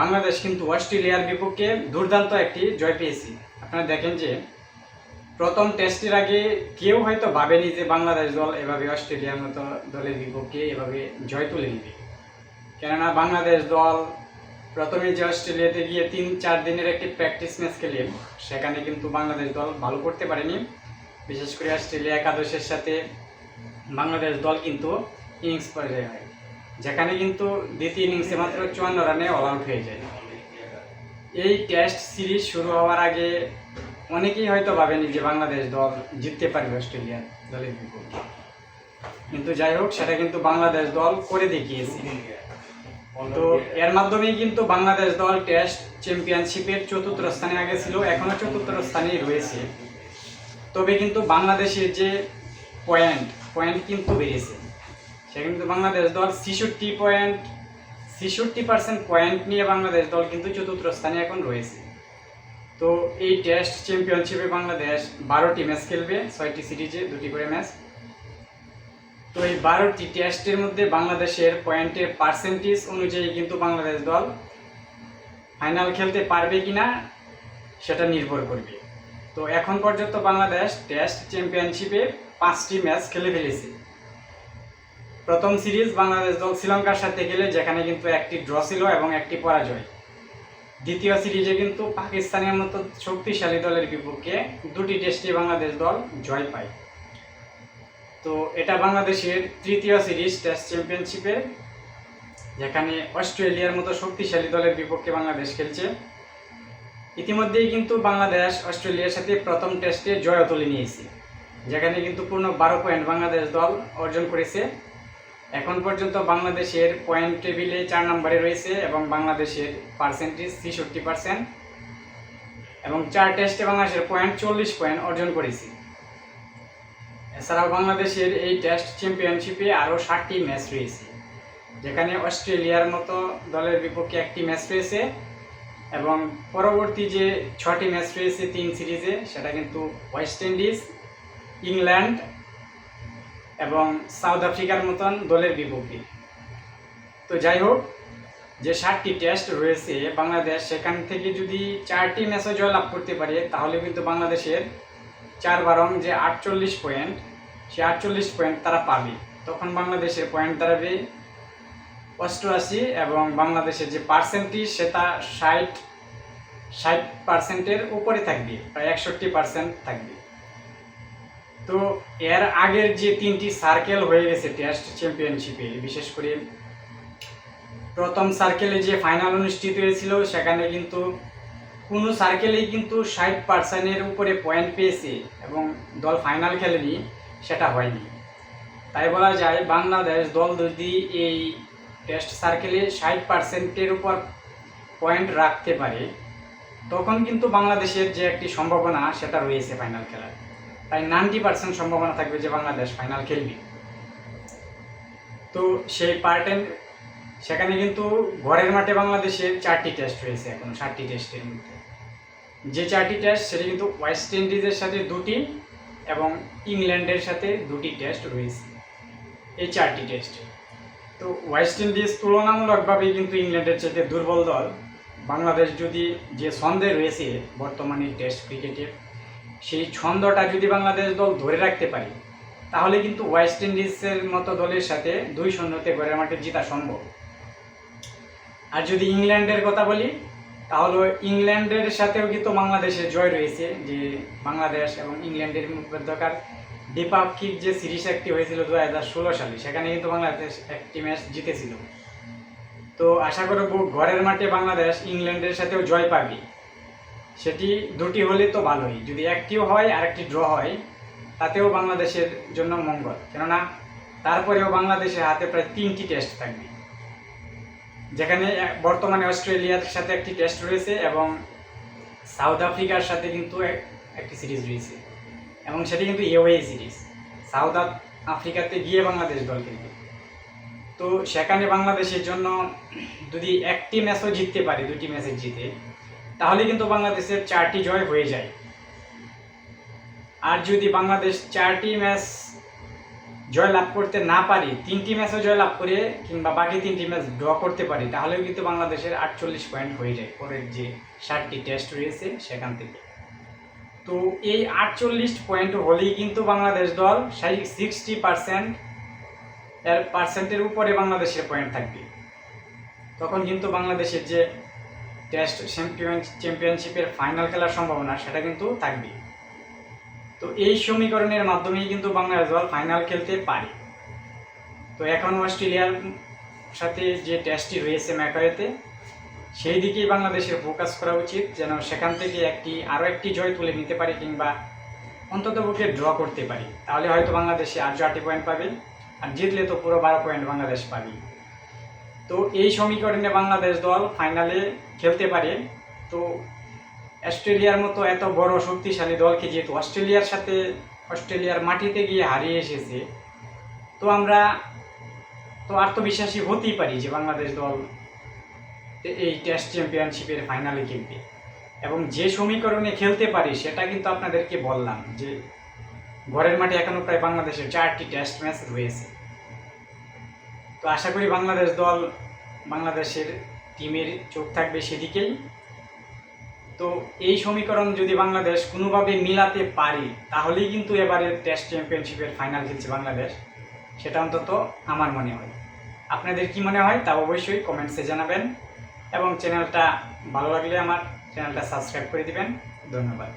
বাংলাদেশ কিন্তু অস্ট্রেলিয়ার বিপক্ষে দুর্দান্ত একটি জয় পেয়েছে। আপনারা দেখেন যে প্রথম টেস্টের আগে কেউ হয়তো ভাবেনি যে বাংলাদেশ দল এভাবে অস্ট্রেলিয়ার মতো দলের বিপক্ষে এভাবে জয় তুলে নেবে। কেননা বাংলাদেশ দল প্রথমে যে অস্ট্রেলিয়াতে গিয়ে 3-4 দিনের একটি প্র্যাকটিস ম্যাচ খেলে সেখানে কিন্তু বাংলাদেশ দল ভালো করতে পারেনি। বিশেষ করে অস্ট্রেলিয়া একাদশের সাথে বাংলাদেশ দল কিন্তু ইনিংস পর্যায়ে হয়, যেখানে কিন্তু দ্বিতীয় ইনিংসে মাত্র 54 রানে অল আউট হয়ে যায়। এই টেস্ট সিরিজ শুরু হওয়ার আগে অনেকেই হয়তো ভাবেনি যে বাংলাদেশ দল জিততে পারবে অস্ট্রেলিয়া দলের বিপক্ষে, কিন্তু যাই হোক সেটা কিন্তু বাংলাদেশ দল করে দেখিয়েছে। তো এর মাধ্যমেই কিন্তু বাংলাদেশ দল টেস্ট চ্যাম্পিয়নশিপের 4র্থ স্থানে আগে ছিল, এখনো 4র্থ স্থানেই রয়েছে। তবে কিন্তু বাংলাদেশের যে পয়েন্ট কিন্তু বেড়েছে, সে কিন্তু বাংলাদেশ দল 66% পয়েন্ট নিয়ে বাংলাদেশ দল কিন্তু 4র্থ স্থানে এখন রয়েছে। তো এই টেস্ট চ্যাম্পিয়নশিপে বাংলাদেশ 12টি ম্যাচ খেলবে, 6টি সিরিজে 2টি করে ম্যাচ। তো এই 12টি টেস্টের মধ্যে বাংলাদেশের পয়েন্টের পার্সেন্টেজ অনুযায়ী কিন্তু বাংলাদেশ দল ফাইনাল খেলতে পারবে কিনা সেটা নির্ভর করবে। তো এখন পর্যন্ত বাংলাদেশ টেস্ট চ্যাম্পিয়নশিপে 5টি ম্যাচ খেলে ফেলেছে। প্রথম সিরিজ বাংলাদেশ দল শ্রীলঙ্কার সাথে খেলে, যেখানে কিন্তু একটি ড্র ছিল এবং একটি পরাজয়। দ্বিতীয় সিরিজে কিন্তু পাকিস্তানের মতো শক্তিশালী দলের বিপক্ষে 2টি টেস্টে বাংলাদেশ দল জয় পায়। তো এটা বাংলাদেশের 3য় সিরিজ টেস্ট চ্যাম্পিয়নশিপে, যেখানে অস্ট্রেলিয়ার মতো শক্তিশালী দলের বিপক্ষে বাংলাদেশ খেলছে। ইতিমধ্যেই কিন্তু বাংলাদেশ অস্ট্রেলিয়ার সাথে প্রথম টেস্টে জয় তুলে নিয়েছে, যেখানে কিন্তু পূর্ণ 12 পয়েন্ট বাংলাদেশ দল অর্জন করেছে। এখন পর্যন্ত বাংলাদেশের পয়েন্ট টেবিলে 4 নম্বরে রয়েছে এবং বাংলাদেশের পার্সেন্টেজ 63%, এবং 4 টেস্টে বাংলাদেশের 40 পয়েন্ট অর্জন করেছে। এছাড়াও বাংলাদেশের এই টেস্ট চ্যাম্পিয়নশিপে আরও 7টি ম্যাচ রয়েছে, যেখানে অস্ট্রেলিয়ার মতো দলের বিপক্ষে একটি ম্যাচ রয়েছে, এবং পরবর্তী যে 6টি ম্যাচ রয়েছে 3 সিরিজে, সেটা কিন্তু ওয়েস্ট ইন্ডিজ, ইংল্যান্ড এবং সাউথ আফ্রিকার মতন দলের বিপক্ষে। তো যাই হোক, যে 7টি টেস্ট রয়েছে বাংলাদেশ, সেখান থেকে যদি 4টি ম্যাচে জয়লাভ করতে পারে, তাহলে কিন্তু বাংলাদেশের 4 যে 48 পয়েন্ট, সে 48 পয়েন্ট তারা পাবে। তখন বাংলাদেশের পয়েন্ট দাঁড়াবে 88, এবং বাংলাদেশের যে পার্সেন্টেজ সেটা 60%-এর উপরে থাকবে, প্রায় 61% থাকবে। তো এর আগের যে 3টি সার্কেল হয়ে গেছে টেস্ট চ্যাম্পিয়নশিপে, বিশেষ করে প্রথম সার্কেলে যে ফাইনাল অনুষ্ঠিত হয়েছিল, সেখানে কিন্তু কোনো সার্কেলেই কিন্তু 60%-এর উপরে পয়েন্ট পেয়েছে এবং দল ফাইনাল খেলেনি, সেটা হয়নি। তাই বলা যায় বাংলাদেশ দল যদি এই টেস্ট সার্কেলে 60%-এর উপর পয়েন্ট রাখতে পারে, তখন কিন্তু বাংলাদেশের যে একটি সম্ভাবনা সেটা রয়েছে ফাইনাল খেলার, তাই 90% সম্ভাবনা থাকবে যে বাংলাদেশ ফাইনাল খেলবে। তো সেই সেখানে কিন্তু ঘরের মাঠে বাংলাদেশের 4টি টেস্ট রয়েছে, এখন 7টি টেস্টের মধ্যে যে 4টি টেস্ট সেটা কিন্তু ওয়েস্ট ইন্ডিজের সাথে 2টি এবং ইংল্যান্ডের সাথে 2টি টেস্ট রয়েছে, এই 4টি টেস্ট। তো ওয়েস্ট ইন্ডিজ তুলনামূলকভাবে কিন্তু ইংল্যান্ডের চাইতে দুর্বল দল। বাংলাদেশ যদি যে ছন্দে রয়েছে বর্তমানে টেস্ট ক্রিকেটে, সেই ছন্দটা যদি বাংলাদেশ দল ধরে রাখতে পারে, তাহলে কিন্তু ওয়েস্ট ইন্ডিজের মতো দলের সাথে 2-0-তে ঘরের মাঠে জেতা সম্ভব। আর যদি ইংল্যান্ডের কথা বলি, তাহলে ইংল্যান্ডের সাথেও কিন্তু বাংলাদেশের জয় রয়েছে, যে বাংলাদেশ এবং ইংল্যান্ডের মধ্যকার দ্বিপাক্ষিক যে সিরিজ একটি হয়েছিল 2016 সালে, সেখানে কিন্তু বাংলাদেশ একটি ম্যাচ জিতেছিল। তো আশা করব ঘরের মাঠে বাংলাদেশ ইংল্যান্ডের সাথেও জয় পাবে। সেটি 2টি হলে তো ভালোই, যদি একটিও হয় আর একটি ড্র হয়, তাতেও বাংলাদেশের জন্য মঙ্গল। কেননা তারপরেও বাংলাদেশের হাতে প্রায় 3টি টেস্ট থাকবে, যেখানে বর্তমানে অস্ট্রেলিয়ার সাথে একটি টেস্ট রয়েছে এবং সাউথ আফ্রিকার সাথে কিন্তু একটি সিরিজ রয়েছে, এবং সেটি কিন্তু এওয়ে সিরিজ, সাউথ আফ্রিকাতে গিয়ে বাংলাদেশ দল খেলবে। তো সেখানে বাংলাদেশের জন্য যদি একটি ম্যাচও জিততে পারে, 2টি ম্যাচে জিতে, তাহলে কিন্তু বাংলাদেশের 4টি জয় হয়ে যায়। আর যদি বাংলাদেশ 4টি ম্যাচ জয় লাভ করতে না পারি, 3টি ম্যাচও জয় লাভ করে কিংবা বাকি 3টি ম্যাচ ড্র করতে পারি, তাহলেও কিন্তু বাংলাদেশের 48 পয়েন্ট হয়ে যায় পরের যে 7টি টেস্ট রয়েছে সেখান থেকে। তো এই 48 পয়েন্ট হলেই কিন্তু বাংলাদেশ দল 60% এর পার্সেন্টের উপরে বাংলাদেশের পয়েন্ট থাকবে। তখন কিন্তু বাংলাদেশের যে টেস্ট চ্যাম্পিয়নশিপের ফাইনাল খেলার সম্ভাবনা সেটা কিন্তু থাকবে। তো এই সমীকরণের মাধ্যমেই কিন্তু বাংলাদেশ দল ফাইনাল খেলতে পারে। তো এখন অস্ট্রেলিয়ার সাথে যে টেস্টটি রয়েছে ম্যাকাওয়েতে, সেই দিকেই বাংলাদেশের ফোকাস করা উচিত, যেন সেখান থেকে আরও একটি জয় তুলে নিতে পারি কিংবা অন্ততপক্ষে ড্র করতে পারি। তাহলে হয়তো বাংলাদেশে আর 4টি পয়েন্ট পাবে, আর জিতলে তো পুরো 12 পয়েন্ট বাংলাদেশ পাবে। তো এই সমীকরণে বাংলাদেশ দল ফাইনালে খেলতে পারে। তো অস্ট্রেলিয়ার মতো এত বড় শক্তিশালী দলকে যেহেতু অস্ট্রেলিয়ার মাটিতে গিয়ে হারিয়ে এসেছে, তো আমরা তো আত্মবিশ্বাসী হতেই পারি যে বাংলাদেশ দল এই টেস্ট চ্যাম্পিয়নশিপের ফাইনালে খেলবে। এবং যে সমীকরণে খেলতে পারি সেটা কিন্তু আপনাদেরকে বললাম, যে ঘরের মাঠে এখনো প্রায় বাংলাদেশের 4টি টেস্ট ম্যাচ রয়েছে। তো আশা করি বাংলাদেশের টিমের চোখ থাকবে সেদিকেই। তো এই সমীকরণ যদি বাংলাদেশ কোনোভাবে মিলাতে পারে, তাহলেই কিন্তু এবারের টেস্ট চ্যাম্পিয়নশিপের ফাইনাল খেলছে বাংলাদেশ, সেটা অন্তত আমার মনে হয়। আপনাদের কি মনে হয় তা অবশ্যই কমেন্টসে জানাবেন, এবং চ্যানেলটা ভালো লাগলে আমার চ্যানেলটা সাবস্ক্রাইব করে দিবেন। ধন্যবাদ।